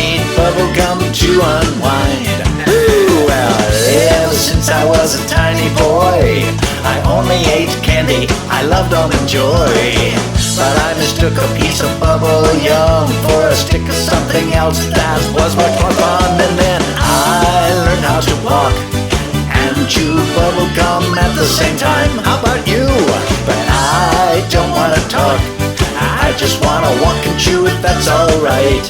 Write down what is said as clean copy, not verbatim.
need bubblegum to unwind. Well, ever since I was a tiny boy, I only ate candy I loved almond joy. But I mistook a piece of bubble yum for a stick of something else that was much more fun. And then I learned how to walk and chew bubble gum at the same time. How about you? But I don't wanna talk, I just wanna walk and chew it, that's alright.